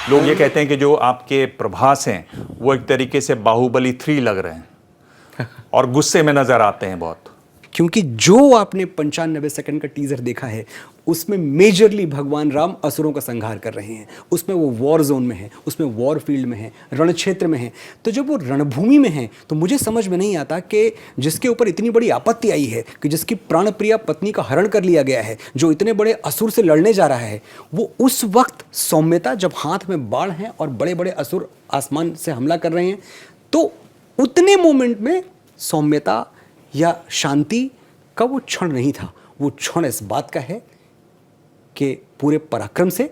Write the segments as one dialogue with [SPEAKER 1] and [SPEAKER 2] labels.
[SPEAKER 1] लोग ये कहते हैं कि जो आपके प्रभास हैं वो एक तरीके से बाहुबली 3 लग रहे हैं और गुस्से में नजर आते हैं बहुत।
[SPEAKER 2] क्योंकि जो आपने 95 सेकंड का टीजर देखा है उसमें मेजरली भगवान राम असुरों का संहार कर रहे हैं, उसमें वो वॉर जोन में है, उसमें वॉर फील्ड में है, रण क्षेत्र में है। तो जब वो रणभूमि में है तो मुझे समझ में नहीं आता कि जिसके ऊपर इतनी बड़ी आपत्ति आई है कि जिसकी प्राणप्रिया पत्नी का हरण कर लिया गया है, जो इतने बड़े असुर से लड़ने जा रहा है, वो उस वक्त सौम्यता, जब हाथ में बाण है और बड़े बड़े असुर आसमान से हमला कर रहे हैं, तो उतने मोमेंट में सौम्यता या शांति का वो क्षण नहीं था। वो क्षण इस बात का है कि पूरे पराक्रम से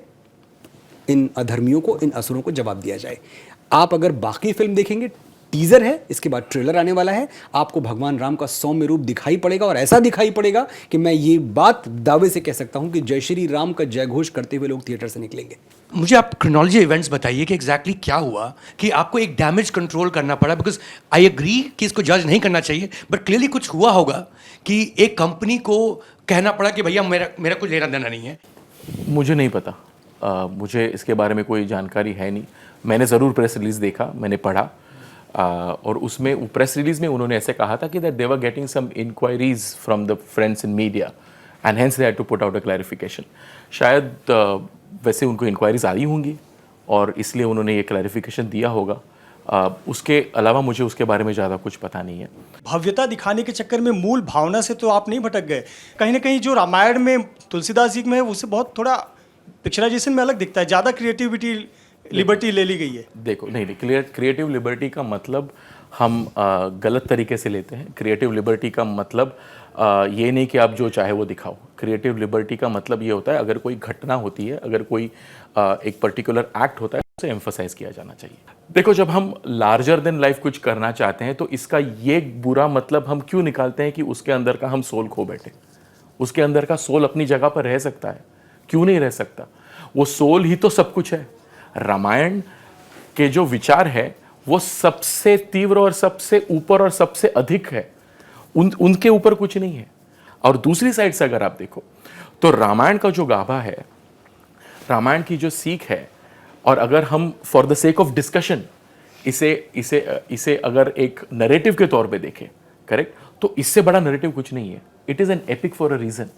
[SPEAKER 2] इन अधर्मियों को, इन असुरों को जवाब दिया जाए। आप अगर बाकी फिल्म देखेंगे, टीजर है, इसके बाद ट्रेलर आने वाला है, आपको भगवान राम का सौम्य रूप दिखाई पड़ेगा और ऐसा दिखाई पड़ेगा कि मैं ये बात दावे से कह सकता हूं कि जय श्री राम का जयघोष करते हुए लोग थिएटर से निकलेंगे।
[SPEAKER 3] मुझे आप क्रोनोलॉजी इवेंट्स बताइए कि एग्जैक्टली क्या हुआ कि आपको एक डैमेज कंट्रोल करना पड़ा। बिकॉज आई एग्री कि इसको जज नहीं करना चाहिए, बट क्लियरली कुछ हुआ होगा कि एक कंपनी को कहना पड़ा कि भैया मेरा कुछ लेना देना नहीं है।
[SPEAKER 4] मुझे नहीं पता, मुझे इसके बारे में कोई जानकारी है नहीं। मैंने ज़रूर प्रेस रिलीज़ देखा, मैंने पढ़ा, और उसमें प्रेस रिलीज़ में उन्होंने ऐसे कहा था कि that they were getting some inquiries from the friends in media and hence they had to put out a clarification. शायद वैसे उनको इंक्वायरीज आई होंगी और इसलिए उन्होंने ये क्लैरिफिकेशन दिया होगा। उसके अलावा मुझे उसके बारे में ज़्यादा कुछ पता नहीं है।
[SPEAKER 5] भव्यता दिखाने के चक्कर में मूल भावना से तो आप नहीं भटक गए। कहीं ना कहीं जो रामायण में तुलसीदास जी में है उससे बहुत थोड़ा पिक्चराइजेशन में अलग दिखता है, ज़्यादा क्रिएटिविटी लिबर्टी ले ली गई है।
[SPEAKER 4] देखो, नहीं, क्रिएटिव लिबर्टी का मतलब हम गलत तरीके से लेते हैं। क्रिएटिव लिबर्टी का मतलब ये नहीं कि आप जो चाहे वो दिखाओ। क्रिएटिव लिबर्टी का मतलब ये होता है अगर कोई घटना होती है, अगर कोई एक पर्टिकुलर एक्ट होता है, उसे एम्फसाइज किया जाना चाहिए। देखो, जब हम लार्जर देन लाइफ कुछ करना चाहते हैं तो इसका ये बुरा मतलब हम क्यों निकालते हैं कि उसके अंदर का हम सोल खो बैठे। उसके अंदर का सोल अपनी जगह पर रह सकता है, क्यों नहीं रह सकता? वो सोल ही तो सब कुछ है। रामायण के जो विचार है वो सबसे तीव्र और सबसे ऊपर और सबसे अधिक है, उनके ऊपर कुछ नहीं है। और दूसरी साइड से अगर आप देखो तो रामायण का जो गाभा है, रामायण की जो सीख है, और अगर हम for the sake of discussion इसे अगर एक नरेटिव के तौर पे देखें, करेक्ट, तो इससे बड़ा नरेटिव कुछ नहीं है। It is an epic for a reason.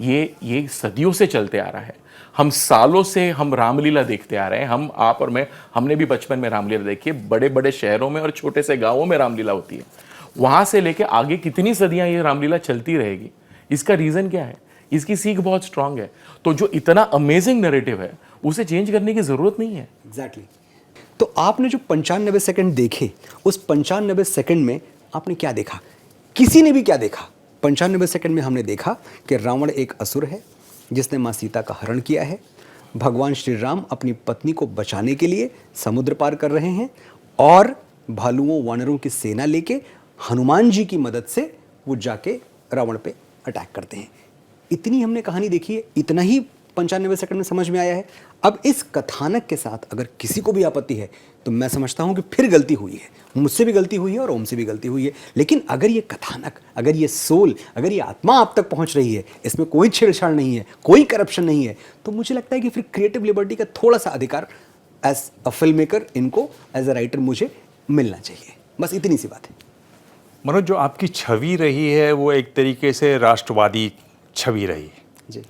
[SPEAKER 4] ये सदियों से चलते आ रहा है। हम सालों से हम रामलीला देखते आ रहे हैं। हम, आप और मैं, हमने भी बचपन में रामलीला देखी है। बड़े बड़े शहरों में और छोटे से गांवों में रामलीला होती है। वहां से लेके आगे कितनी सदियां ये रामलीला चलती रहेगी। इसका रीज़न क्या है? इसकी सीख बहुत स्ट्रांग है। तो जो इतना अमेजिंग नैरेटिव है उसे चेंज करने की ज़रूरत नहीं है।
[SPEAKER 2] एग्जैक्टली। तो आपने जो 95 सेकंड देखे, उस 95 सेकंड में आपने क्या देखा? किसी ने भी क्या देखा? 95 सेकंड में हमने देखा कि रावण एक असुर है जिसने माँ सीता का हरण किया है। भगवान श्री राम अपनी पत्नी को बचाने के लिए समुद्र पार कर रहे हैं और भालुओं वानरों की सेना लेके हनुमान जी की मदद से वो जाके रावण पे अटैक करते हैं। इतनी हमने कहानी देखी है, इतना ही 95 सेकंड में समझ में आया है। अब इस कथानक के साथ अगर किसी को भी आपत्ति है तो मैं समझता हूं कि फिर गलती हुई है। मुझसे भी गलती हुई है और ओम से भी गलती हुई है। लेकिन अगर ये कथानक, अगर ये सोल, अगर ये आत्मा आप तक पहुंच रही है, इसमें कोई छेड़छाड़ नहीं है, कोई करप्शन नहीं है, तो मुझे लगता है कि फिर क्रिएटिव लिबर्टी का थोड़ा सा अधिकार एज अ फिल्म मेकर, इनको एज अ राइटर मुझे मिलना चाहिए। बस इतनी सी बात है।
[SPEAKER 1] मनोज, जो आपकी छवि रही है वो एक तरीके से राष्ट्रवादी छवि रही
[SPEAKER 2] जी।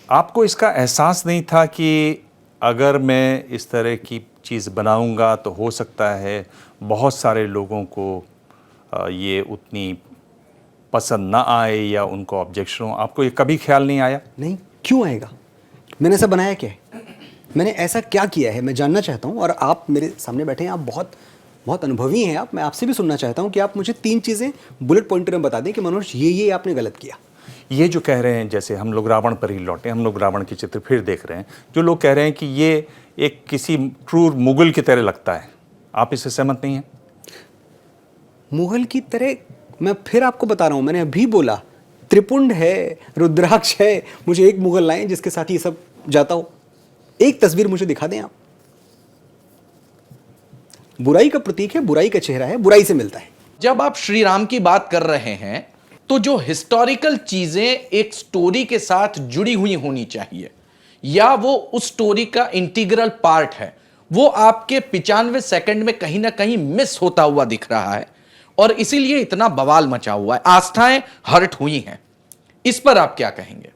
[SPEAKER 1] आपको इसका एहसास नहीं था कि अगर मैं इस तरह की चीज़ बनाऊंगा तो हो सकता है बहुत सारे लोगों को ये उतनी पसंद ना आए या उनको ऑब्जेक्शन हो? आपको ये कभी ख्याल नहीं आया?
[SPEAKER 2] नहीं, क्यों आएगा? मैंने ऐसा बनाया क्या है? मैंने ऐसा क्या किया है? मैं जानना चाहता हूँ। और आप मेरे सामने बैठे हैं, आप बहुत बहुत अनुभवी हैं। आप, मैं आपसे भी सुनना चाहता हूँ कि आप मुझे 3 चीज़ें बुलेट पॉइंटर में बता दें कि मनोज ये आपने गलत किया।
[SPEAKER 1] ये जो कह रहे हैं, जैसे हम लोग रावण पर ही लौटे, हम लोग रावण के चित्र फिर देख रहे हैं, जो लोग कह रहे हैं कि ये एक किसी क्रूर मुगल की तरह लगता है, आप इससे सहमत नहीं हैं?
[SPEAKER 2] मुगल की तरह? मैं फिर आपको बता रहा हूँ, मैंने अभी बोला त्रिपुंड है, रुद्राक्ष है। मुझे एक मुगल लाएं जिसके साथ ये सब जाता हो। एक तस्वीर मुझे दिखा दें आप। बुराई का प्रतीक है, बुराई का चेहरा है, बुराई से मिलता है।
[SPEAKER 6] जब आप श्री राम की बात कर रहे हैं तो जो हिस्टोरिकल चीजें एक स्टोरी के साथ जुड़ी हुई होनी चाहिए या वो उस स्टोरी का इंटीग्रल पार्ट है, वो आपके 95 सेकंड में कहीं ना कहीं मिस होता हुआ दिख रहा है और इसीलिए इतना बवाल मचा हुआ है, आस्थाएं हर्ट हुई हैं। इस पर आप क्या कहेंगे?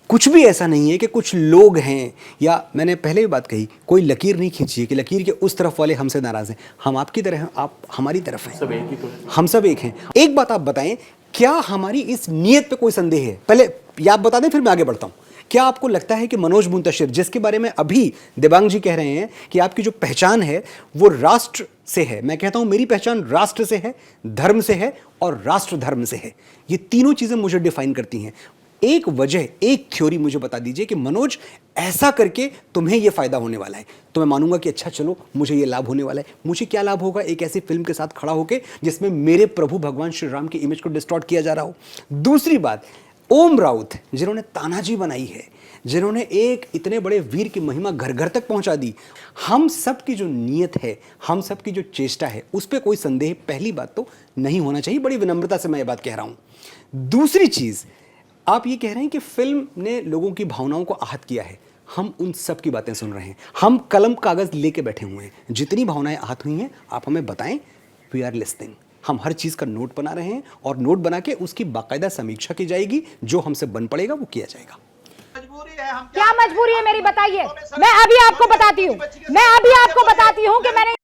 [SPEAKER 2] कुछ भी ऐसा नहीं है कि कुछ लोग हैं, या मैंने पहले भी बात कही, कोई लकीर नहीं खींची है कि लकीर के उस तरफ वाले हमसे नाराज हैं। हम आपकी तरह हैं, आप हमारी तरफ हैं,
[SPEAKER 4] सब एक ही तो है।
[SPEAKER 2] हम सब एक हैं। एक बात आप बताएं, क्या हमारी इस नीयत पे कोई संदेह है? पहले या आप बता दें, फिर मैं आगे बढ़ता हूं। क्या आपको लगता है कि मनोज मुंतशिर, जिसके बारे में अभी दिबांग जी कह रहे हैं कि आपकी जो पहचान है वो राष्ट्र से है, मैं कहता हूं मेरी पहचान राष्ट्र से है, धर्म से है और राष्ट्र धर्म से है। ये तीनों चीजें मुझे डिफाइन करती हैं। एक वजह, एक थ्योरी मुझे बता दीजिए कि मनोज ऐसा करके तुम्हें ये फायदा होने वाला है, तो मैं मानूंगा कि अच्छा चलो मुझे ये लाभ होने वाला है। मुझे क्या लाभ होगा एक ऐसी फिल्म के साथ खड़ा होकर जिसमें मेरे प्रभु भगवान श्री राम की इमेज को डिस्टॉर्ट किया जा रहा हो। दूसरी बात, ओम राउत जिन्होंने तानाजी बनाई है, जिन्होंने एक इतने बड़े वीर की महिमा घर घर तक पहुंचा दी, हम सब की जो नीयत है, हम सब की जो चेष्टा है, उस पर कोई संदेह पहली बात तो नहीं होना चाहिए। बड़ी विनम्रता से मैं ये बात कह रहा हूं। दूसरी चीज, आप ये कह रहे हैं कि फिल्म ने लोगों की भावनाओं को आहत किया है। हम उन सब की बातें सुन रहे हैं, हम कलम कागज लेके बैठे हुए हैं। जितनी भावनाएं आहत हुई हैं आप हमें बताएं, वी आर लिस्निंग। हम हर चीज का नोट बना रहे हैं और नोट बना के उसकी बाकायदा समीक्षा की जाएगी, जो हमसे बन पड़ेगा वो किया जाएगा।
[SPEAKER 7] क्या मजबूरी है मेरी, बताइए। मैं अभी आपको बताती हूँ कि मैंने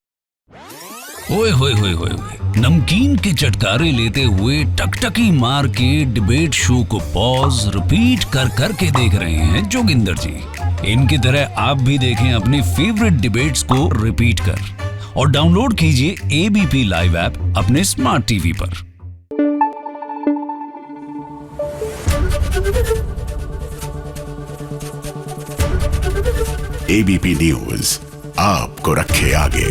[SPEAKER 8] ओए होए होए होए होए, नमकीन के चटकारे लेते हुए टकटकी मार के डिबेट शो को पॉज रिपीट कर कर के देख रहे हैं जोगिंदर जी। इनकी तरह आप भी देखें अपनी फेवरेट डिबेट्स को रिपीट कर और डाउनलोड कीजिए एबीपी लाइव ऐप अपने स्मार्ट टीवी पर।
[SPEAKER 9] एबीपी न्यूज आपको रखे आगे।